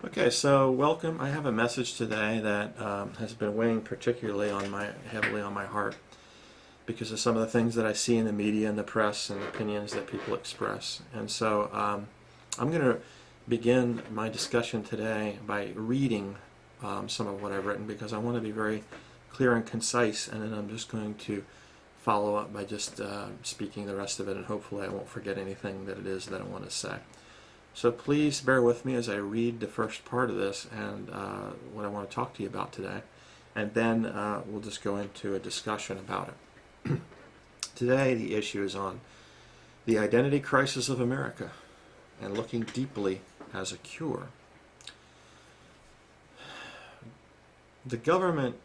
Okay, so welcome. I have a message today that has been weighing particularly heavily on my heart because of some of the things that I see in the media and the press and opinions that people express. And so I'm going to begin my discussion today by reading some of what I've written because I want to be very clear and concise, and then I'm just going to follow up by just speaking the rest of it, and hopefully I won't forget anything that it is that I want to say. So please bear with me as I read the first part of this and what I want to talk to you about today, and then we'll just go into a discussion about it. Today the issue is on the identity crisis of America and looking deeply as a cure. The government,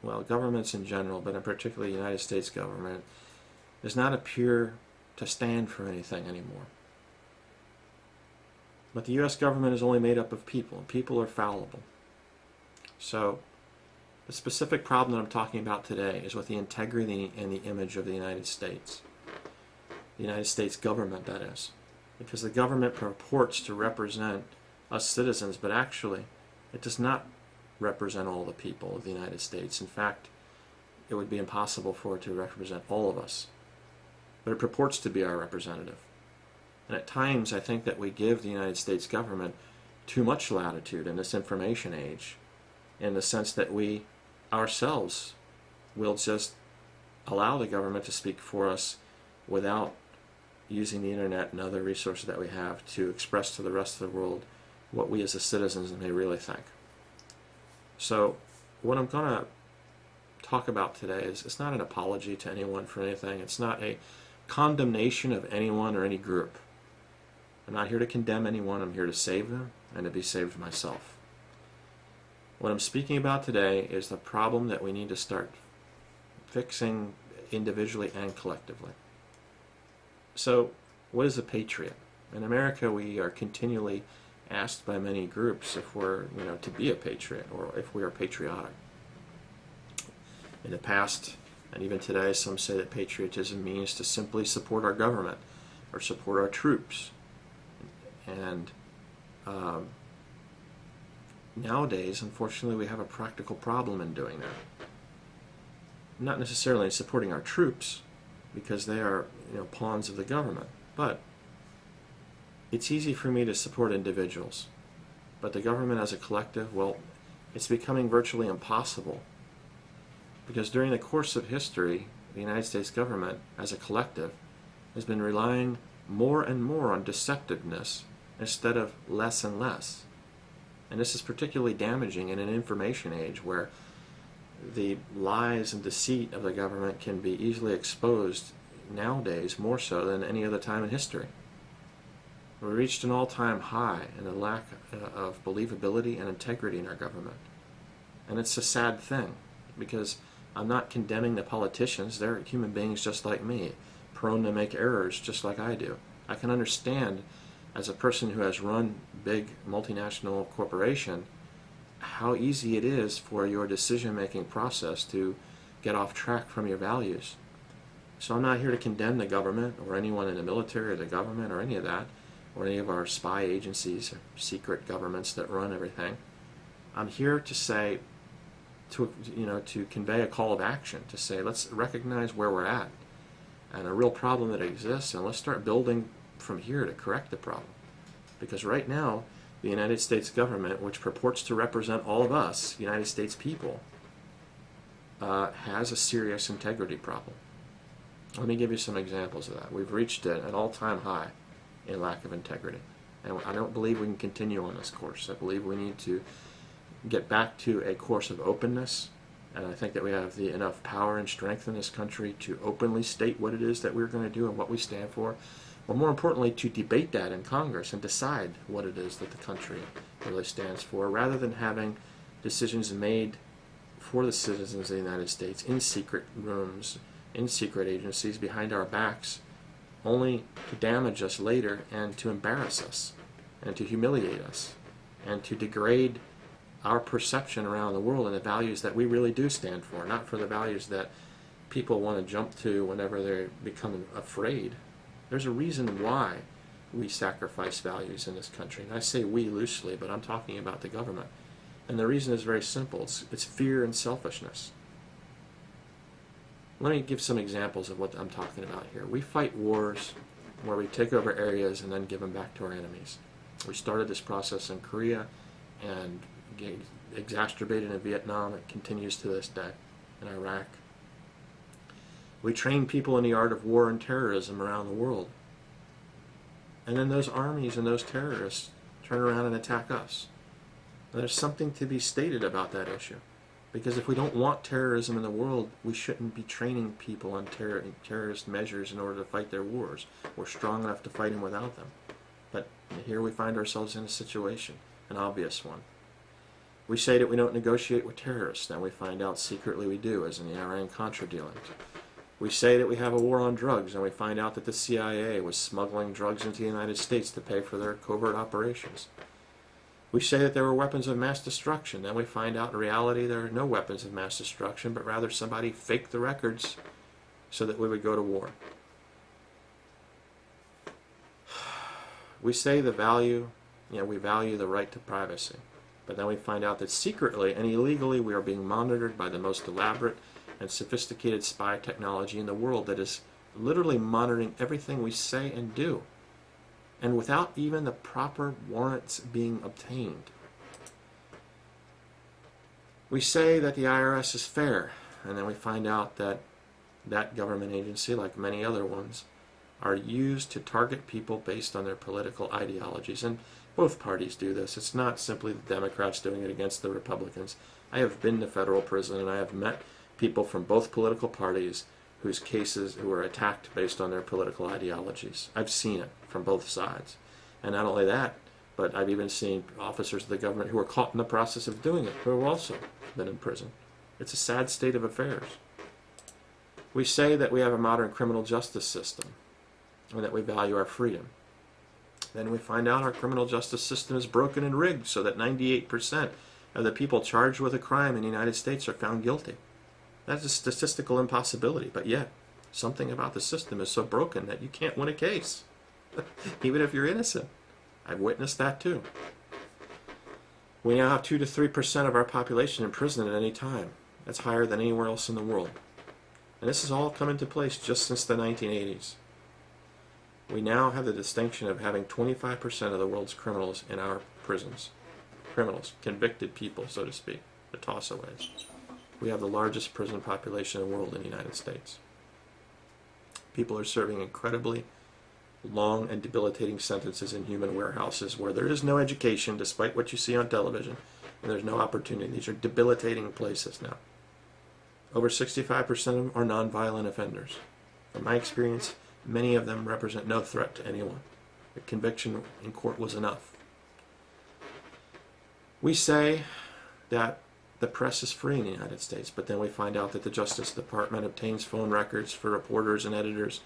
well, governments in general, but in particular the United States government, does not appear to stand for anything anymore. But the U.S. government is only made up of people, and people are fallible. So the specific problem that I'm talking about today is with the integrity and the image of the United States. The United States government, that is. Because the government purports to represent us citizens, but actually it does not represent all the people of the United States. In fact, it would be impossible for it to represent all of us. But it purports to be our representative. And at times I think that we give the United States government too much latitude in this information age, in the sense that we ourselves will just allow the government to speak for us without using the internet and other resources that we have to express to the rest of the world what we as the citizens may really think. So what I'm going to talk about today is it's not an apology to anyone for anything. It's not a condemnation of anyone or any group. I'm not here to condemn anyone. I'm here to save them and to be saved myself. What I'm speaking about today is the problem that we need to start fixing individually and collectively. So, what is a patriot? In America, we are continually asked by many groups if we're, to be a patriot or if we are patriotic. In the past, and even today, some say that patriotism means to simply support our government or support our troops. And nowadays, unfortunately, we have a practical problem in doing that. Not necessarily in supporting our troops, because they are, pawns of the government. But it's easy for me to support individuals. But the government as a collective, well, it's becoming virtually impossible. Because during the course of history, the United States government as a collective has been relying more and more on deceptiveness instead of less and less. And this is particularly damaging in an information age where the lies and deceit of the government can be easily exposed nowadays more so than any other time in history. We reached an all-time high in the lack of believability and integrity in our government. And it's a sad thing, because I'm not condemning the politicians. They're human beings just like me, prone to make errors just like I do. I can understand, as a person who has run big multinational corporation, how easy it is for your decision-making process to get off track from your values. So I'm not here to condemn the government or anyone in the military or the government or any of that, or any of our spy agencies or secret governments that run everything. I'm here to say, to convey a call of action, to say let's recognize where we're at and a real problem that exists, and let's start building from here to correct the problem. Because right now, the United States government, which purports to represent all of us, United States people, has a serious integrity problem. Let me give you some examples of that. We've reached an all-time high in lack of integrity. And I don't believe we can continue on this course. I believe we need to get back to a course of openness, and I think that we have enough power and strength in this country to openly state what it is that we're going to do and what we stand for. Or more importantly, to debate that in Congress and decide what it is that the country really stands for, rather than having decisions made for the citizens of the United States in secret rooms, in secret agencies, behind our backs, only to damage us later and to embarrass us and to humiliate us and to degrade our perception around the world and the values that we really do stand for, not for the values that people want to jump to whenever they become afraid. There's a reason why we sacrifice values in this country. And I say we loosely, but I'm talking about the government. And the reason is very simple. It's fear and selfishness. Let me give some examples of what I'm talking about here. We fight wars where we take over areas and then give them back to our enemies. We started this process in Korea and exacerbated in Vietnam. It continues to this day in Iraq. We train people in the art of war and terrorism around the world. And then those armies and those terrorists turn around and attack us. And there's something to be stated about that issue. Because if we don't want terrorism in the world, we shouldn't be training people on terrorist measures in order to fight their wars. We're strong enough to fight them without them. But here we find ourselves in a situation, an obvious one. We say that we don't negotiate with terrorists, then we find out secretly we do, as in the Iran-Contra dealings. We say that we have a war on drugs, and we find out that the CIA was smuggling drugs into the United States to pay for their covert operations. We say that there were weapons of mass destruction, then we find out in reality there are no weapons of mass destruction, but rather somebody faked the records so that we would go to war. We say we value the right to privacy, but then we find out that secretly and illegally we are being monitored by the most elaborate and sophisticated spy technology in the world that is literally monitoring everything we say and do, and without even the proper warrants being obtained. We say that the IRS is fair, and then we find out that that government agency, like many other ones, are used to target people based on their political ideologies. And both parties do this. It's not simply the Democrats doing it against the Republicans. I have been to federal prison, and I have met people from both political parties whose cases who were attacked based on their political ideologies. I've seen it from both sides. And not only that, but I've even seen officers of the government who were caught in the process of doing it, who have also been in prison. It's a sad state of affairs. We say that we have a modern criminal justice system and that we value our freedom. Then we find out our criminal justice system is broken and rigged so that 98% of the people charged with a crime in the United States are found guilty. That's a statistical impossibility, but yet something about the system is so broken that you can't win a case, even if you're innocent. I've witnessed that too. We now have 2 to 3% of our population in prison at any time. That's higher than anywhere else in the world. And this has all come into place just since the 1980s. We now have the distinction of having 25% of the world's criminals in our prisons. Criminals, convicted people, so to speak, the toss-aways. We have the largest prison population in the world in the United States. People are serving incredibly long and debilitating sentences in human warehouses where there is no education, despite what you see on television, and there's no opportunity. These are debilitating places now. Over 65% of them are nonviolent offenders. In my experience, many of them represent no threat to anyone. The conviction in court was enough. We say that the press is free in the United States, but then we find out that the Justice Department obtains phone records for reporters and editors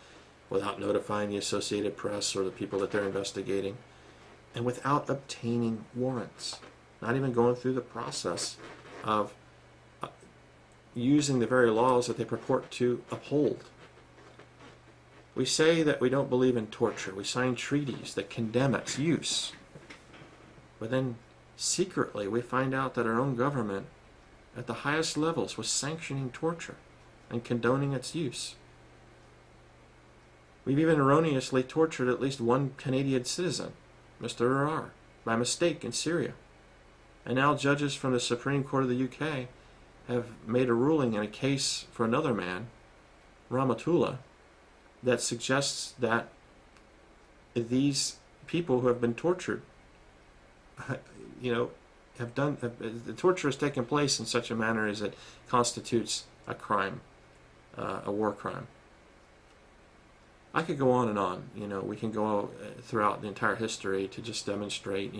without notifying the Associated Press or the people that they're investigating, and without obtaining warrants, not even going through the process of using the very laws that they purport to uphold. We say that we don't believe in torture. We sign treaties that condemn its use. But then secretly we find out that our own government at the highest levels was sanctioning torture and condoning its use. We've even erroneously tortured at least one Canadian citizen, Mr. Arar, by mistake in Syria. And now judges from the Supreme Court of the UK have made a ruling in a case for another man, Rahmatullah, that suggests that these people who have been tortured, the torture has taken place in such a manner as it constitutes a crime, a war crime. I could go on and on. We can go throughout the entire history to just demonstrate,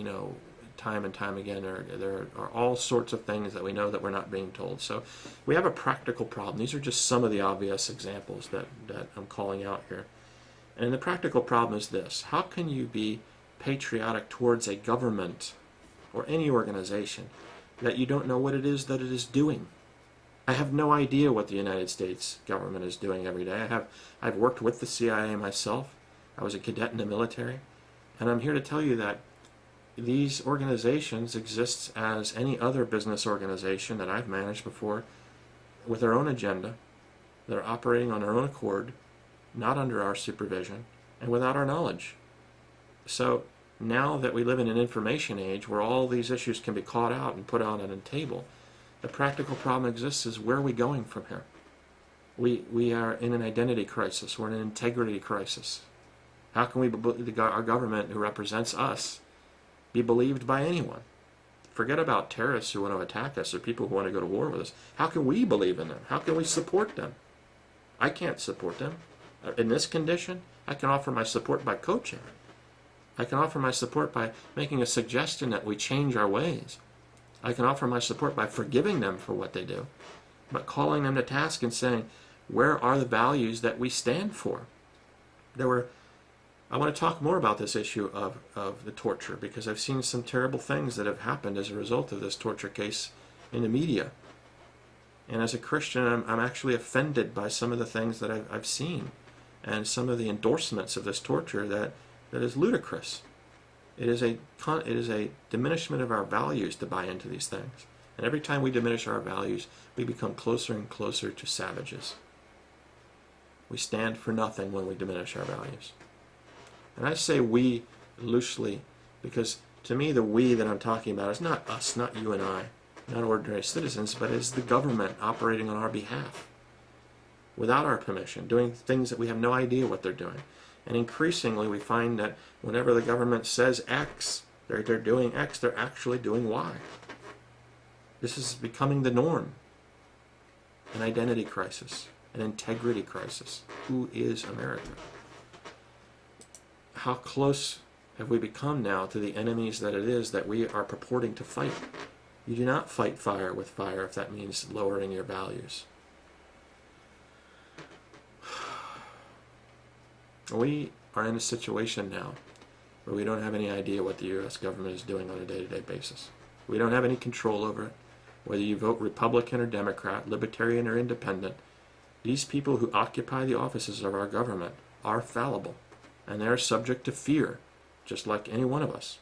time and time again, there are all sorts of things that we know that we're not being told. So we have a practical problem. These are just some of the obvious examples that I'm calling out here. And the practical problem is this: how can you be patriotic towards a government or any organization that you don't know what it is that it is doing? I have no idea what the United States government is doing every day. I've worked with the CIA myself. I was a cadet in the military. And I'm here to tell you that these organizations exist as any other business organization that I've managed before, with their own agenda. They're operating on their own accord, not under our supervision, and without our knowledge. So now that we live in an information age where all these issues can be caught out and put out on a table, the practical problem exists is, where are we going from here? We are in an identity crisis. We're in an integrity crisis. How can our government, who represents us, be believed by anyone? Forget about terrorists who want to attack us or people who want to go to war with us. How can we believe in them? How can we support them? I can't support them. In this condition, I can offer my support by coaching. I can offer my support by making a suggestion that we change our ways. I can offer my support by forgiving them for what they do, but calling them to task and saying, where are the values that we stand for? I want to talk more about this issue of the torture, because I've seen some terrible things that have happened as a result of this torture case in the media. And as a Christian, I'm actually offended by some of the things that I've seen, and some of the endorsements of this torture that is ludicrous. It is a diminishment of our values to buy into these things. And every time we diminish our values, we become closer and closer to savages. We stand for nothing when we diminish our values. And I say we loosely because, to me, the we that I'm talking about is not us, not you and I, not ordinary citizens, but is the government operating on our behalf without our permission, doing things that we have no idea what they're doing. And increasingly we find that whenever the government says X, they're doing X, they're actually doing Y. This is becoming the norm. An identity crisis, an integrity crisis. Who is America? How close have we become now to the enemies that it is that we are purporting to fight? You do not fight fire with fire if that means lowering your values. We are in a situation now where we don't have any idea what the U.S. government is doing on a day-to-day basis. We don't have any control over it. Whether you vote Republican or Democrat, Libertarian or Independent, these people who occupy the offices of our government are fallible, and they are subject to fear, just like any one of us.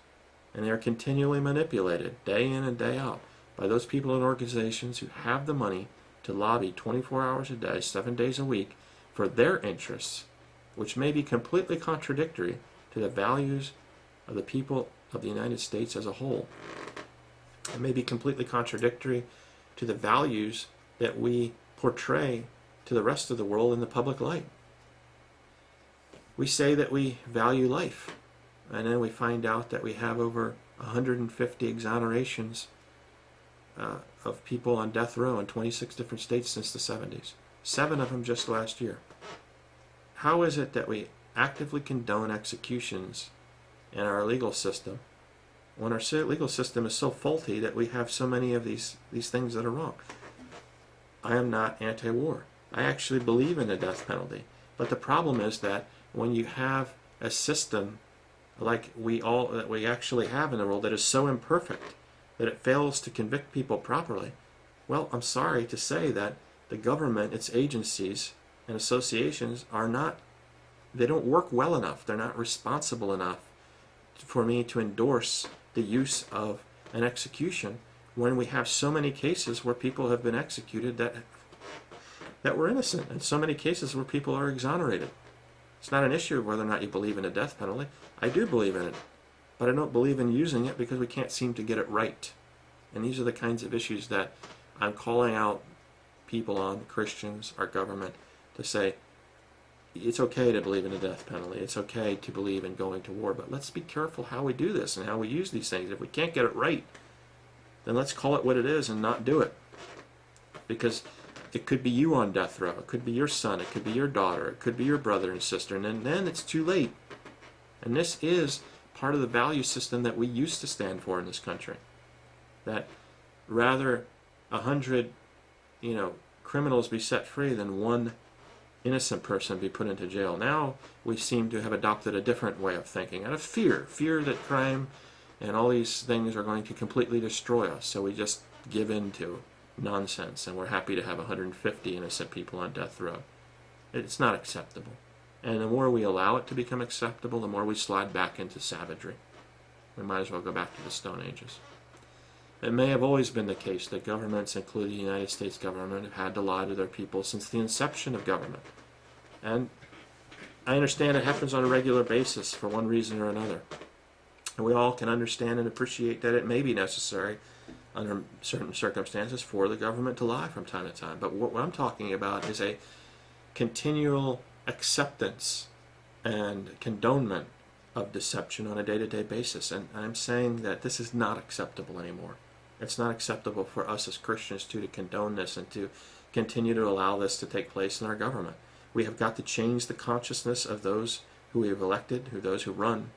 And they are continually manipulated, day in and day out, by those people and organizations who have the money to lobby 24 hours a day, 7 days a week, for their interests, which may be completely contradictory to the values of the people of the United States as a whole. It may be completely contradictory to the values that we portray to the rest of the world in the public light. We say that we value life, and then we find out that we have over 150 exonerations of people on death row in 26 different states since the 70s. 7 of them just last year. How is it that we actively condone executions in our legal system when our legal system is so faulty that we have so many of these things that are wrong? I am not anti-war. I actually believe in the death penalty. But the problem is that when you have a system like that we actually have in the world that is so imperfect that it fails to convict people properly, well, I'm sorry to say that the government, its agencies and associations they don't work well enough. They're not responsible enough for me to endorse the use of an execution when we have so many cases where people have been executed that were innocent, and so many cases where people are exonerated. It's not an issue of whether or not you believe in a death penalty. I do believe in it, but I don't believe in using it because we can't seem to get it right. And these are the kinds of issues that I'm calling out people on, Christians, our government, to say, it's okay to believe in the death penalty. It's okay to believe in going to war, but let's be careful how we do this and how we use these things. If we can't get it right, then let's call it what it is and not do it. Because it could be you on death row. It could be your son. It could be your daughter. It could be your brother and sister. And then it's too late. And this is part of the value system that we used to stand for in this country. That rather 100, criminals be set free than one innocent person be put into jail. Now we seem to have adopted a different way of thinking, out of fear that crime and all these things are going to completely destroy us. So we just give in to nonsense, and we're happy to have 150 innocent people on death row. It's not acceptable. And the more we allow it to become acceptable, the more we slide back into savagery. We might as well go back to the Stone Ages. It may have always been the case that governments, including the United States government, have had to lie to their people since the inception of government. And I understand it happens on a regular basis for one reason or another. And we all can understand and appreciate that it may be necessary under certain circumstances for the government to lie from time to time. But what I'm talking about is a continual acceptance and condonement of deception on a day-to-day basis. And I'm saying that this is not acceptable anymore. It's not acceptable for us as Christians to condone this and to continue to allow this to take place in our government. We have got to change the consciousness of those who we have elected, those who run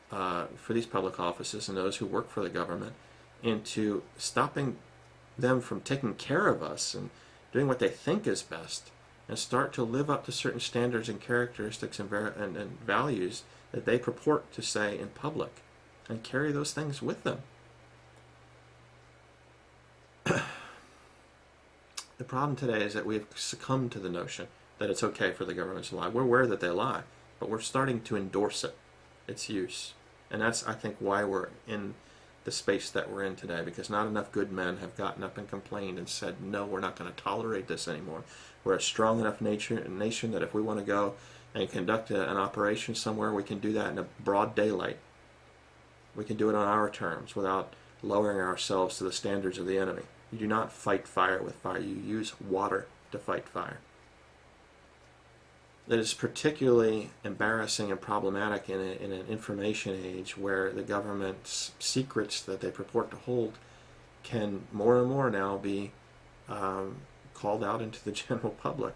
for these public offices and those who work for the government, into stopping them from taking care of us and doing what they think is best, and start to live up to certain standards and characteristics and values that they purport to say in public, and carry those things with them. The problem today is that we have succumbed to the notion that it's okay for the government to lie. We're aware that they lie, but we're starting to endorse it, its use. And that's, I think, why we're in the space that we're in today, because not enough good men have gotten up and complained and said, no, we're not going to tolerate this anymore. We're a strong enough nation that if we want to go and conduct an operation somewhere, we can do that in a broad daylight. We can do it on our terms without lowering ourselves to the standards of the enemy. You do not fight fire with fire. You use water to fight fire. That is particularly embarrassing and problematic in an information age where the government's secrets that they purport to hold can more and more now be called out into the general public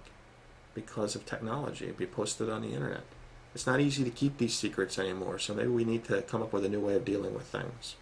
because of technology, be posted on the internet. It's not easy to keep these secrets anymore, so maybe we need to come up with a new way of dealing with things.